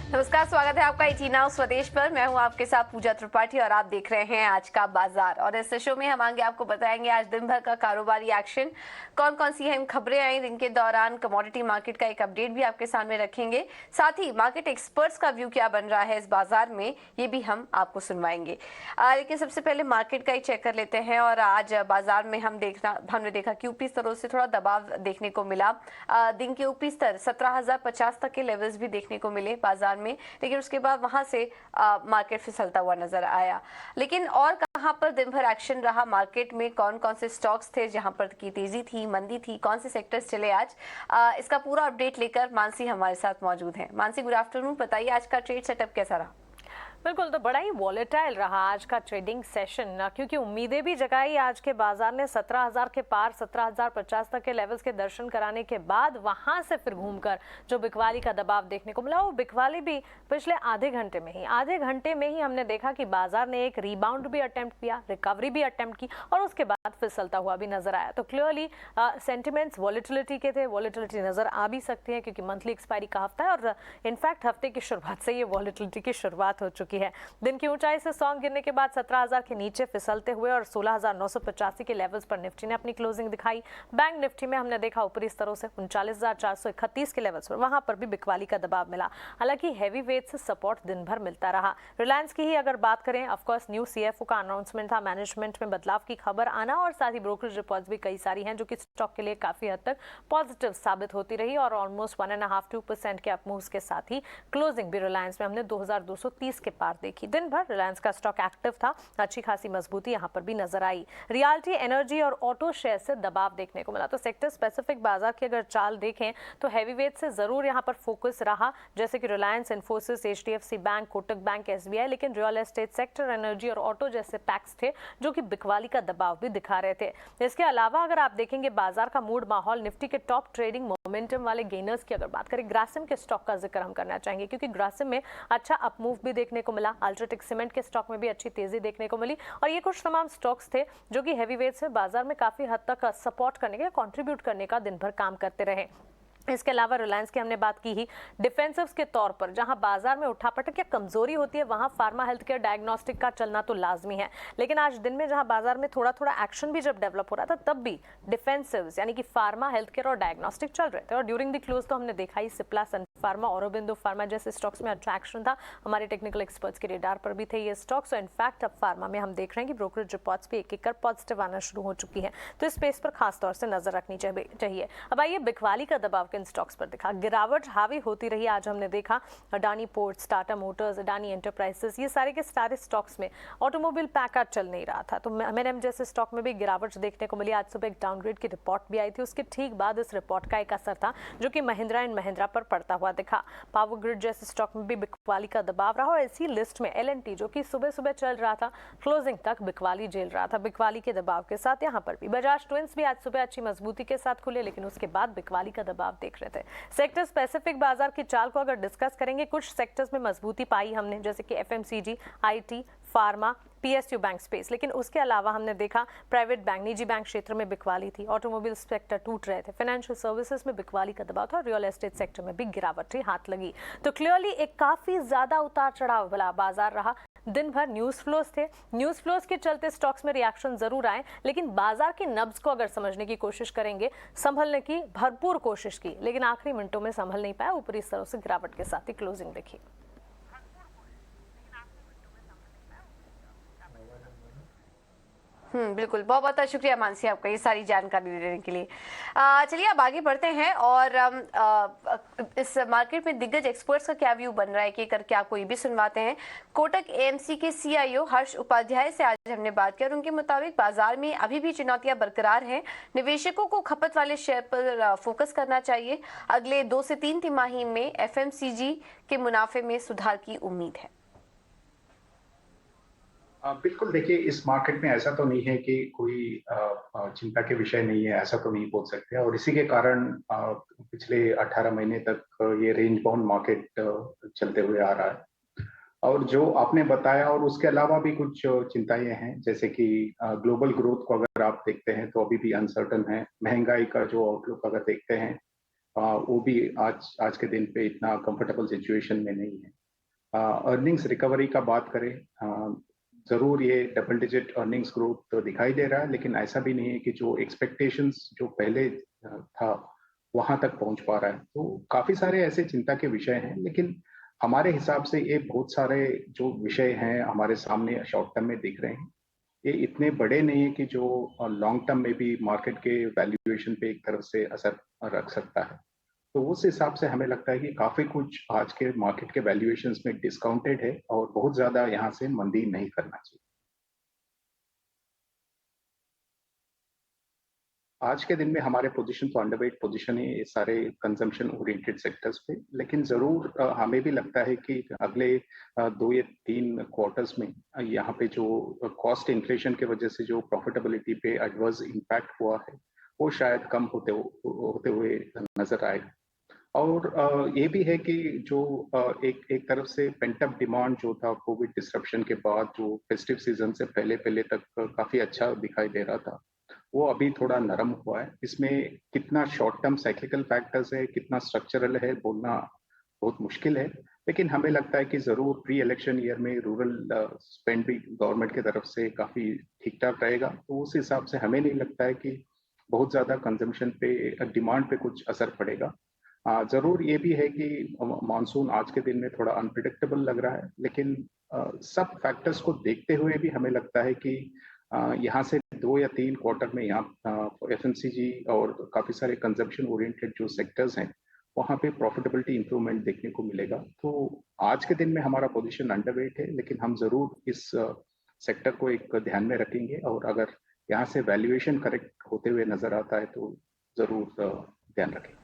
नमस्कार, स्वागत है आपका इटी नाउ स्वदेश पर। मैं हूं आपके साथ पूजा त्रिपाठी और आप देख रहे हैं आज का बाजार। और इस शो में हम आगे आपको बताएंगे आज दिन भर का कारोबारी एक्शन, कौन कौन सी अहम खबरें आई दिन के दौरान। कमोडिटी मार्केट का एक अपडेट भी आपके सामने रखेंगे, साथ ही मार्केट एक्सपर्ट्स का व्यू क्या बन रहा है इस बाजार में, ये भी हम आपको सुनवाएंगे। लेकिन सबसे पहले मार्केट का ही चेक कर लेते हैं। और आज बाजार में हमने देखा कि ऊपरी स्तरों से थोड़ा दबाव देखने को मिला। दिन के ऊपरी स्तर 17,050 तक के लेवल्स भी देखने को मिले बाजार में, लेकिन उसके बाद वहां से मार्केट फिसलता हुआ नजर आया। लेकिन और कहां पर दिन भर एक्शन रहा मार्केट में, कौन कौन से स्टॉक्स थे जहां पर की तेजी थी, मंदी थी, कौन से सेक्टर्स चले आज, इसका पूरा अपडेट लेकर मानसी हमारे साथ मौजूद है। Mansi, good afternoon. बताइए आज का ट्रेड सेटअप कैसा रहा? बिल्कुल, तो बड़ा ही वॉलेटाइल रहा आज का ट्रेडिंग सेशन, क्योंकि उम्मीदें भी जगाई आज के बाजार ने 17,000 के पार 17,050 तक के लेवल्स के दर्शन कराने के बाद वहां से फिर घूमकर जो बिकवाली का दबाव देखने को मिला, वो बिकवाली भी पिछले आधे घंटे में ही हमने देखा कि बाजार ने एक रिबाउंड भी अटेम्प्ट किया, रिकवरी भी अटेम्प्ट की और उसके बाद फिसलता हुआ भी नजर आया। तो क्लियरली सेंटिमेंट्स वॉलेटिलिटी के थे, वॉलेटिलिटी नजर आ भी सकती है क्योंकि मंथली एक्सपायरी का हफ्ता है और इनफैक्ट हफ्ते की शुरुआत से ये वॉलेटिलिटी की शुरुआत हो चुकी है। दिन की ऊंचाई से सॉन्ग गिरने के बाद 17,000 के नीचे फिसलते हुए और 16,985 के लेवल्स पर निफ्टी ने अपनी क्लोजिंग दिखाई। बैंक निफ्टी में हमने देखा ऊपरी स्तरों से 39,431 के लेवल्स पर, वहां पर भी बिकवाली का दबाव मिला। हालांकि हैवी वेट से सपोर्ट दिन भर मिलता रहा। रिलायंस की ही अगर बात करें, ऑफकोर्स न्यू सीएफओ का अनाउंसमेंट था, मैनेजमेंट में बदलाव की खबर आना और साथ ही ब्रोकरेज रिपोर्ट्स भी कई सारी हैं जो कि स्टॉक के लिए काफी हद तक पॉजिटिव साबित होती रही और ऑलमोस्ट 1.5-2% के अपमूव्स के साथ ही क्लोजिंग भी रिलायंस में हमने 2,230 के पार देखी। दिन भर रिलायंस का स्टॉक एक्टिव था, अच्छी खासी मजबूती यहां पर भी नजर आई। रियल्टी, एनर्जी और ऑटो शेयर से दबाव देखने को मिला। तो सेक्टर स्पेसिफिक बाजार की अगर चाल देखें तो हैवीवेट से जरूर यहां पर फोकस रहा, जैसे कि Reliance, Infosys, HDFC bank, Kotak bank, SBI. लेकिन रियल एस्टेट सेक्टर, एनर्जी और ऑटो जैसे पैक्स थे जो कि बिकवाली का दबाव भी दिखा रहे थे। इसके अलावा अगर आप देखेंगे बाजार का मूड माहौल, निफ्टी के टॉप ट्रेडिंग मोमेंटम वाले गेनर्स की अगर बात करें, ग्रासिम के स्टॉक का जिक्र हम करना चाहेंगे क्योंकि ग्रासिम में अच्छा अपमूव भी देखने को मिला। अल्ट्राटेक सीमेंट के स्टॉक में भी अच्छी तेजी देखने को मिली और ये कुछ तमाम स्टॉक्स थे जो कि हैवीवेट से बाजार में काफी हद तक सपोर्ट करने के, कंट्रीब्यूट करने का दिन भर काम करते रहे। इसके अलावा रिलायंस की हमने बात की ही डिफेंसिव्स के तौर पर, जहां बाजार में उठापटक या कमजोरी होती है वहां फार्मा, हेल्थ केयर, डायग्नोस्टिक का चलना तो लाजमी है। लेकिन आज दिन में जहां बाजार में थोड़ा थोड़ा एक्शन भी जब डेवलप हो रहा था, तब भी डिफेंसिव्स यानी कि फार्मा, हेल्थ केयर और डायग्नोस्टिक चल रहे थे। और ड्यूरिंग द क्लोज तो हमने देखा ही सिप्ला, सन फार्मा, औरोबिंदो फार्मा जैसे स्टॉक्स में अच्छा एक्शन था। हमारे टेक्निकल एक्सपर्ट्स के रेडार पर भी थे ये स्टॉक्स। और इनफैक्ट अब फार्मा में हम देख रहे हैं कि ब्रोकरेज रिपोर्ट्स भी एक एक कर पॉजिटिव आना शुरू हो चुकी है। तो इस स्पेस पर खासतौर से नजर रखनी चाहिए। अब आइए बिकवाली का दबाव किन स्टॉक्स पर दिखा। गिरावट हावी होती रही। आज हमने देखा Adani ports, Tata Motors, Adani enterprises, ये सारे के सारे स्टॉक्स में ऑटोमोबाइल पैकर्ड चल नहीं रहा था। तो एमएनएम जैसे स्टॉक में भी गिरावट देखने को मिली। आज सुबह एक डाउनग्रेड की रिपोर्ट भी आई थी, उसके ठीक बाद इस रिपोर्ट का एक असर था जो कि महिंद्रा एंड महिंद्रा पर पड़ता हुआ दिखा। पावर ग्रिड जैसे स्टॉक में भी बिकवाली का दबाव रहा और इसी लिस्ट में एलएनटी जो कि सुबह सुबह चल रहा था, क्लोजिंग तक बिकवाली झेल रहा था। बिकवाली के दबाव के साथ यहाँ पर भी बजाज ट्विंस भी आज सुबह अच्छी मजबूती के साथ खुले, लेकिन उसके बाद बिकवाली का दबाव देख रहे थे। सेक्टर स्पेसिफिक बाजार की चाल को अगर डिस्कस करेंगे, कुछ सेक्टर्स में मजबूती पाई हमने, जैसे कि FMCG, IT, pharma, PSU bank space. लेकिन उसके अलावा हमने देखा प्राइवेट बैंक, निजी बैंक क्षेत्र में बिकवाली थी। ऑटोमोबाइल सेक्टर टूट रहे थे। फाइनेंशियल सर्विसेज में बिकवाली का दबाव था। रियल एस्टेट सेक्टर में भी गिरावट ही हाथ लगी। तो क्लियरली एक काफी ज्यादा उतार चढ़ाव वाला बाजार रहा। दिन भर न्यूज फ्लोज थे। न्यूज फ्लोज के चलते स्टॉक्स में रिएक्शन जरूर आए, लेकिन बाजार की नब्ज को अगर समझने की कोशिश करेंगे, संभलने की भरपूर कोशिश की, लेकिन आखिरी मिनटों में संभल नहीं पाया। ऊपरी स्तरों से गिरावट के साथ ही क्लोजिंग देखी। बिल्कुल। बहुत बहुत शुक्रिया मानसी आपका ये सारी जानकारी देने के लिए। चलिए अब आगे बढ़ते हैं और इस मार्केट में दिग्गज एक्सपर्ट्स का क्या व्यू बन रहा है कि करके आपको ये भी सुनवाते हैं। कोटक एएमसी के सीईओ हर्ष उपाध्याय से आज हमने बात की और उनके मुताबिक बाजार में अभी भी चुनौतियां बरकरार हैं। निवेशकों को खपत वाले शेयर पर फोकस करना चाहिए। अगले 2 से 3 तिमाही में एफएमसीजी के मुनाफे में सुधार की उम्मीद है। बिल्कुल, देखिए इस मार्केट में ऐसा तो नहीं है कि कोई चिंता के विषय नहीं है, ऐसा तो नहीं बोल सकते। और इसी के कारण पिछले 18 महीने तक ये रेंज बाउंड मार्केट चलते हुए आ रहा है। और जो आपने बताया और उसके अलावा भी कुछ चिंताएं हैं, जैसे कि ग्लोबल ग्रोथ को अगर आप देखते हैं तो अभी भी अनसर्टन है। महंगाई का जो आउटलुक अगर देखते हैं वो भी आज के दिन पे इतना कंफर्टेबल सिचुएशन में नहीं है। अर्निंग्स रिकवरी का बात करें, जरूर ये डबल डिजिट अर्निंग्स ग्रोथ तो दिखाई दे रहा है, लेकिन ऐसा भी नहीं है कि जो एक्सपेक्टेशंस जो पहले था वहां तक पहुंच पा रहा है। तो काफी सारे ऐसे चिंता के विषय हैं, लेकिन हमारे हिसाब से ये बहुत सारे जो विषय हैं हमारे सामने शॉर्ट टर्म में दिख रहे हैं, ये इतने बड़े नहीं है कि जो लॉन्ग टर्म में भी मार्केट के वैल्यूएशन पे एक तरफ से असर रख सकता है। तो उस हिसाब से हमें लगता है कि काफी कुछ आज के मार्केट के वैल्यूएशंस में डिस्काउंटेड है और बहुत ज्यादा यहाँ से मंदी नहीं करना चाहिए। आज के दिन में हमारे पोजीशन तो अंडरवेट पोजीशन है ये सारे कंजम्पशन ओरिएंटेड सेक्टर्स पे, लेकिन जरूर हमें भी लगता है कि अगले 2 या 3 क्वार्टर्स में यहाँ पे जो कॉस्ट इन्फ्लेशन के वजह से जो प्रॉफिटेबिलिटी पे एडवर्स इम्पैक्ट हुआ है वो शायद कम होते हुए नजर आएगा। और ये भी है कि जो एक तरफ से पेंटअप डिमांड जो था कोविड डिसरप्शन के बाद, जो फेस्टिव सीजन से पहले तक काफी अच्छा दिखाई दे रहा था, वो अभी थोड़ा नरम हुआ है। इसमें कितना शॉर्ट टर्म साइक्लिकल फैक्टर्स है, कितना स्ट्रक्चरल है, बोलना बहुत मुश्किल है। लेकिन हमें लगता है कि जरूर प्री इलेक्शन ईयर में रूरल स्पेंड भी गवर्नमेंट की तरफ से काफी ठीक ठाक रहेगा। तो उस हिसाब से हमें नहीं लगता है कि बहुत ज्यादा कंजम्पशन पे, डिमांड पे कुछ असर पड़ेगा। जरूर ये भी है कि मानसून आज के दिन में थोड़ा अनप्रिडिक्टेबल लग रहा है, लेकिन सब फैक्टर्स को देखते हुए भी हमें लगता है कि यहाँ से 2 या 3 क्वार्टर में यहाँ एफएमसीजी और काफी सारे कंजम्पशन ओरिएंटेड जो सेक्टर्स हैं वहाँ पे प्रॉफिटेबिलिटी इंप्रूवमेंट देखने को मिलेगा। तो आज के दिन में हमारा पोजीशन अंडरवेट है, लेकिन हम जरूर इस सेक्टर को एक ध्यान में रखेंगे, और अगर यहाँ से वैल्यूएशन करेक्ट होते हुए नजर आता है तो जरूर ध्यान रखेंगे।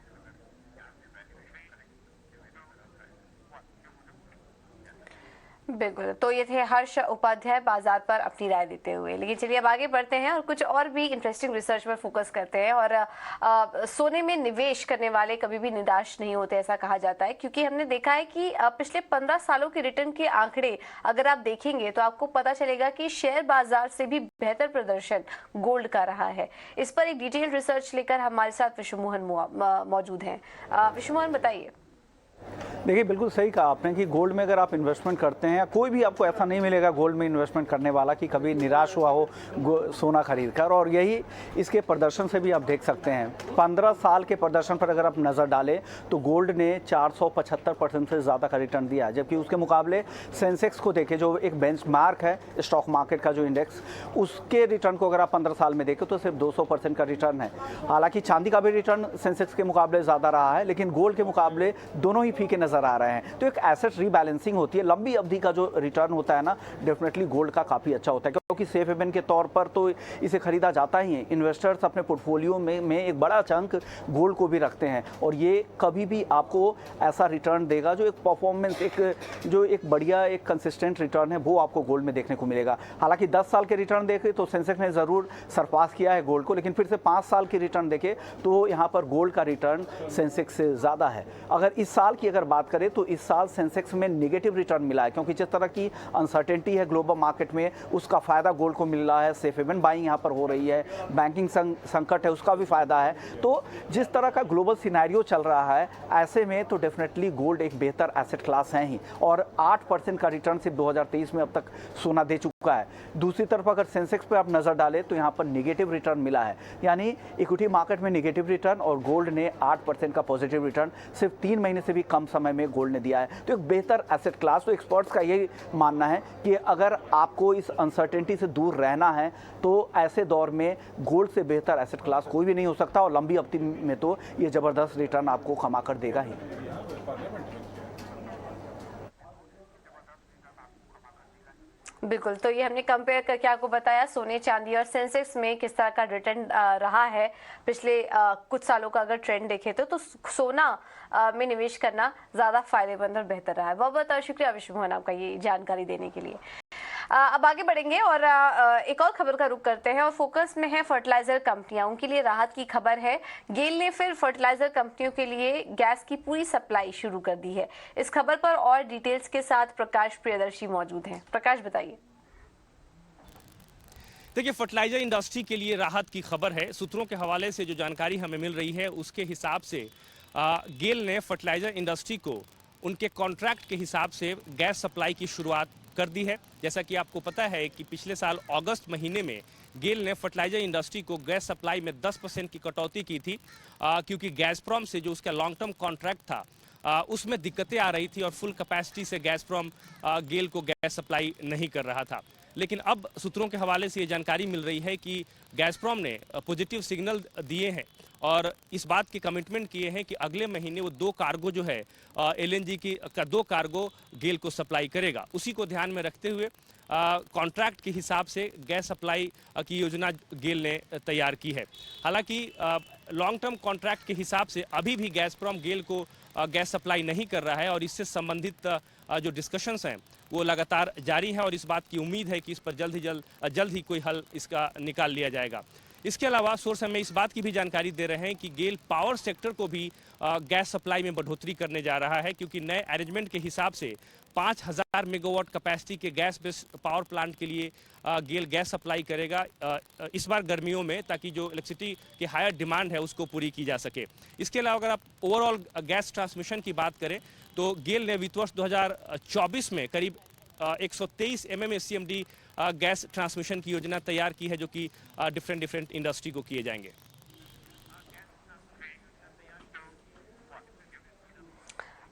बिल्कुल, तो ये थे हर्ष उपाध्याय बाजार पर अपनी राय देते हुए। लेकिन चलिए अब आगे बढ़ते हैं और कुछ और भी इंटरेस्टिंग रिसर्च पर फोकस करते हैं। और सोने में निवेश करने वाले कभी भी निराश नहीं होते, ऐसा कहा जाता है, क्योंकि हमने देखा है कि पिछले 15 सालों के रिटर्न के आंकड़े अगर आप देखेंगे तो आपको पता चलेगा कि शेयर बाजार से भी बेहतर प्रदर्शन गोल्ड का रहा है। इस पर एक डिटेल रिसर्च लेकर हमारे साथ विश्व मोहन मौजूद हैं। विश्व मोहन, बताइए। देखिए, बिल्कुल सही कहा आपने कि गोल्ड में अगर आप इन्वेस्टमेंट करते हैं, कोई भी आपको ऐसा नहीं मिलेगा गोल्ड में इन्वेस्टमेंट करने वाला कि कभी निराश हुआ हो सोना खरीद कर। और यही इसके प्रदर्शन से भी आप देख सकते हैं। 15 साल के प्रदर्शन पर अगर आप नज़र डालें तो गोल्ड ने 475% से ज़्यादा का रिटर्न दिया है, जबकि उसके मुकाबले सेंसेक्स को देखें, जो एक बेंचमार्क है स्टॉक मार्केट का जो इंडेक्स, उसके रिटर्न को अगर आप 15 साल में देखें तो सिर्फ 200% का रिटर्न है। हालांकि चांदी का भी रिटर्न सेंसेक्स के मुकाबले ज़्यादा रहा है, लेकिन गोल्ड के मुकाबले दोनों ही फीके नजर आ रहे हैं। तो एक एसेट रीबैलेंसिंग होती है। लंबी अवधि का जो रिटर्न होता है ना, डेफिनेटली गोल्ड का काफ़ी अच्छा होता है, क्योंकि सेफ हेवन के तौर पर तो इसे खरीदा जाता ही है। इन्वेस्टर्स अपने पोर्टफोलियो में एक बड़ा चंक गोल्ड को भी रखते हैं, और ये कभी भी आपको ऐसा रिटर्न देगा जो एक परफॉर्मेंस, एक बढ़िया एक कंसिस्टेंट रिटर्न है, वो आपको गोल्ड में देखने को मिलेगा। हालांकि 10 साल के रिटर्न देखें तो सेंसेक्स ने ज़रूर सरपास किया है गोल्ड को, लेकिन फिर से 5 साल की रिटर्न देखें तो यहाँ पर गोल्ड का रिटर्न सेंसेक्स से ज़्यादा है। अगर इस साल की अगर बात करें तो इस साल सेंसेक्स में नेगेटिव रिटर्न मिला है, क्योंकि जिस तरह की अनसर्टेनिटी है ग्लोबल मार्केट में, उसका फायदा गोल्ड को मिल रहा है। सेफ हेवन बाइंग यहाँ पर हो रही है, बैंकिंग संकट है, उसका भी फायदा है। तो जिस तरह का ग्लोबल सिनेरियो चल रहा है, ऐसे में तो डेफिनेटली गोल्ड एक बेहतर एसेट क्लास है ही। और 8% का रिटर्न सिर्फ 2023 में अब तक सोना दे चुका है। दूसरी तरफ अगर सेंसेक्स पे आप नजर डालें तो यहाँ पर नेगेटिव रिटर्न मिला है, यानी इक्विटी मार्केट में नेगेटिव रिटर्न, और गोल्ड ने 8% का पॉजिटिव रिटर्न सिर्फ 3 महीने से भी कम समय में गोल्ड ने दिया है। तो एक बेहतर एसेट क्लास। तो एक्सपर्ट्स का यही मानना है कि अगर आपको इस अनसर्टेनिटी से दूर रहना है तो ऐसे दौर में गोल्ड से बेहतर एसेट क्लास कोई भी नहीं हो सकता, और लंबी अवधि में तो ये जबरदस्त रिटर्न आपको कमा कर देगा ही। बिल्कुल, तो ये हमने कंपेयर करके आपको बताया सोने, चांदी और सेंसेक्स में किस तरह का रिटर्न रहा है पिछले कुछ सालों का। अगर ट्रेंड देखें तो सोना में निवेश करना ज़्यादा फायदेमंद और बेहतर रहा है। बहुत बहुत शुक्रिया विश्व मोहन आपका ये जानकारी देने के लिए। अब आगे बढ़ेंगे और एक और खबर का रुख करते हैं, और फोकस में है फर्टिलाइजर कंपनियां। उनके लिए राहत की खबर है। गेल ने फिर फर्टिलाइजर कंपनियों के लिए गैस की पूरी सप्लाई शुरू कर दी है। इस खबर पर और डिटेल्स के साथ प्रकाश प्रियदर्शी मौजूद हैं। प्रकाश, बताइए। देखिए, फर्टिलाइजर इंडस्ट्री के लिए राहत की खबर है। सूत्रों के हवाले से जो जानकारी हमें मिल रही है उसके हिसाब से गेल ने फर्टिलाइजर इंडस्ट्री को उनके कॉन्ट्रैक्ट के हिसाब से गैस सप्लाई की शुरुआत कर दी है। जैसा कि आपको पता है कि पिछले साल अगस्त महीने में गेल ने फर्टिलाइजर इंडस्ट्री को गैस सप्लाई में 10% की कटौती की थी, क्योंकि गैसप्रॉम से जो उसका लॉन्ग टर्म कॉन्ट्रैक्ट था उसमें दिक्कतें आ रही थी और फुल कैपेसिटी से गैसप्रॉम गेल को गैस सप्लाई नहीं कर रहा था। लेकिन अब सूत्रों के हवाले से ये जानकारी मिल रही है कि गैसप्रॉम ने पॉजिटिव सिग्नल दिए हैं और इस बात की कमिटमेंट किए हैं कि अगले महीने वो 2 कार्गो जो है LNG की का 2 कार्गो गेल को सप्लाई करेगा। उसी को ध्यान में रखते हुए कॉन्ट्रैक्ट के हिसाब से गैस सप्लाई की योजना गेल ने तैयार की है। हालांकि लॉन्ग टर्म कॉन्ट्रैक्ट के हिसाब से अभी भी गैसप्रॉम गेल को गैस सप्लाई नहीं कर रहा है और इससे संबंधित जो डिस्कशंस हैं वो लगातार जारी है और इस बात की उम्मीद है कि इस पर जल्द ही कोई हल इसका निकाल लिया जाएगा। इसके अलावा सोर्स हमें इस बात की भी जानकारी दे रहे हैं कि गेल पावर सेक्टर को भी गैस सप्लाई में बढ़ोतरी करने जा रहा है, क्योंकि नए अरेंजमेंट के हिसाब से 5000 मेगावाट कैपेसिटी के गैस बेस्ड पावर प्लांट के लिए गेल गैस सप्लाई करेगा इस बार गर्मियों में, ताकि जो इलेक्ट्रिसिटी की हायर डिमांड है उसको पूरी की जा सके। इसके अलावा अगर आप ओवरऑल गैस ट्रांसमिशन की बात करें तो गेल ने वित्त वर्ष 2024 में करीब 123 MMSCMD गैस ट्रांसमिशन की योजना तैयार की है, जो कि डिफरेंट इंडस्ट्री को किए जाएंगे।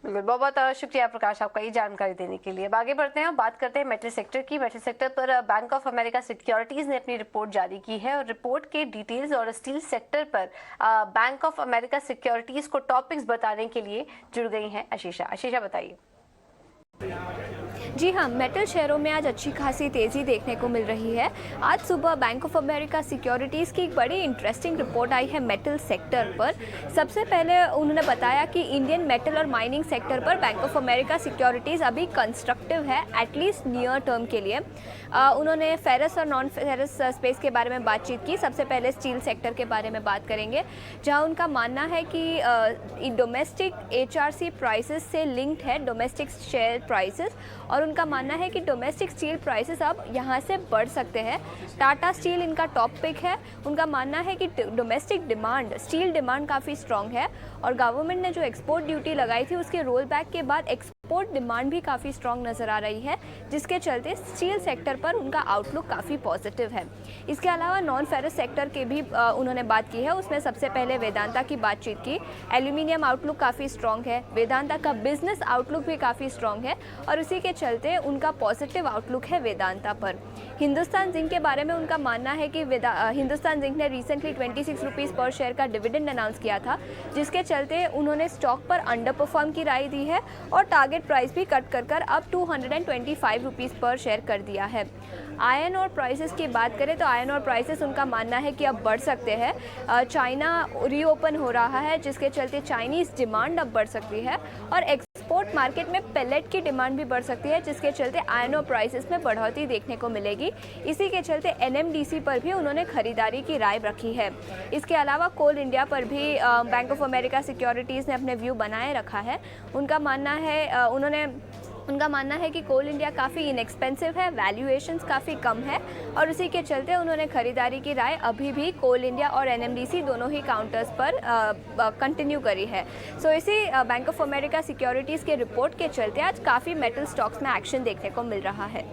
बिल्कुल, बहुत बहुत शुक्रिया प्रकाश आपका ये जानकारी देने के लिए। अब आगे बढ़ते हैं, बात करते हैं मेटल सेक्टर की। मेटल सेक्टर पर बैंक ऑफ अमेरिका सिक्योरिटीज ने अपनी रिपोर्ट जारी की है और रिपोर्ट के डिटेल्स और स्टील सेक्टर पर बैंक ऑफ अमेरिका सिक्योरिटीज को टॉपिक्स बताने के लिए जुड़ गई हैं आशीषा बताइए। जी हाँ, मेटल शेयरों में आज अच्छी खासी तेज़ी देखने को मिल रही है। आज सुबह बैंक ऑफ अमेरिका सिक्योरिटीज़ की एक बड़ी इंटरेस्टिंग रिपोर्ट आई है मेटल सेक्टर पर। सबसे पहले उन्होंने बताया कि इंडियन मेटल और माइनिंग सेक्टर पर बैंक ऑफ अमेरिका सिक्योरिटीज़ अभी कंस्ट्रक्टिव है, एटलीस्ट नियर टर्म के लिए। उन्होंने फेरस और नॉन फेरस स्पेस के बारे में बातचीत की। सबसे पहले स्टील सेक्टर के बारे में बात करेंगे, जहाँ उनका मानना है कि डोमेस्टिक HRC प्राइसेस से लिंक्ड है डोमेस्टिक शेयर प्राइसेस, और उनका मानना है कि डोमेस्टिक स्टील प्राइसेस अब यहाँ से बढ़ सकते हैं। टाटा स्टील इनका टॉप पिक है। उनका मानना है कि डोमेस्टिक डिमांड, स्टील डिमांड काफ़ी स्ट्रॉन्ग है और गवर्नमेंट ने जो एक्सपोर्ट ड्यूटी लगाई थी उसके रोल बैक के बाद एक्सपोर्ट डिमांड भी काफ़ी स्ट्रॉन्ग नज़र आ रही है, जिसके चलते स्टील सेक्टर पर उनका आउटलुक काफ़ी पॉजिटिव है। इसके अलावा नॉन फेरस सेक्टर की भी उन्होंने बात की है। उसमें सबसे पहले वेदांता की बातचीत की। एल्यूमिनियम आउटलुक काफ़ी स्ट्रॉन्ग है, वेदांता का बिजनेस आउटलुक भी काफ़ी स्ट्रॉन्ग है और इसी के चलते उनका पॉजिटिव आउटलुक है वेदांता पर। हिंदुस्तान जिंक के बारे में उनका मानना है कि हिंदुस्तान जिंक ने रिसेंटली 26 रुपीज़ पर शेयर का डिविडेंड अनाउंस किया था, जिसके चलते उन्होंने स्टॉक पर अंडर परफॉर्म की राय दी है और टारगेट प्राइस भी कट कर अब 225 रुपीज़ पर शेयर कर दिया है। आयरन और प्राइसेस की बात करें तो आयरन और प्राइसेस उनका मानना है कि अब बढ़ सकते हैं। चाइना रीओपन हो रहा है, जिसके चलते चाइनीज़ डिमांड अब बढ़ सकती है और एक्सपोर्ट मार्केट में पेलेट की डिमांड भी बढ़ सकती है, जिसके चलते आयरन और प्राइसेस में बढ़ोतरी देखने को मिलेगी। इसी के चलते NMDC पर भी उन्होंने खरीदारी की राय रखी है। इसके अलावा कोल इंडिया पर भी बैंक ऑफ अमेरिका सिक्योरिटीज़ ने अपने व्यू बनाए रखा है। उनका मानना है कि कोल इंडिया काफ़ी इनएक्सपेंसिव है, वैल्यूएशंस काफ़ी कम है और उसी के चलते उन्होंने खरीदारी की राय अभी भी कोल इंडिया और NMDC दोनों ही काउंटर्स पर कंटिन्यू करी है। सो इसी बैंक ऑफ अमेरिका सिक्योरिटीज़ के रिपोर्ट के चलते आज काफ़ी मेटल स्टॉक्स में एक्शन देखने को मिल रहा है।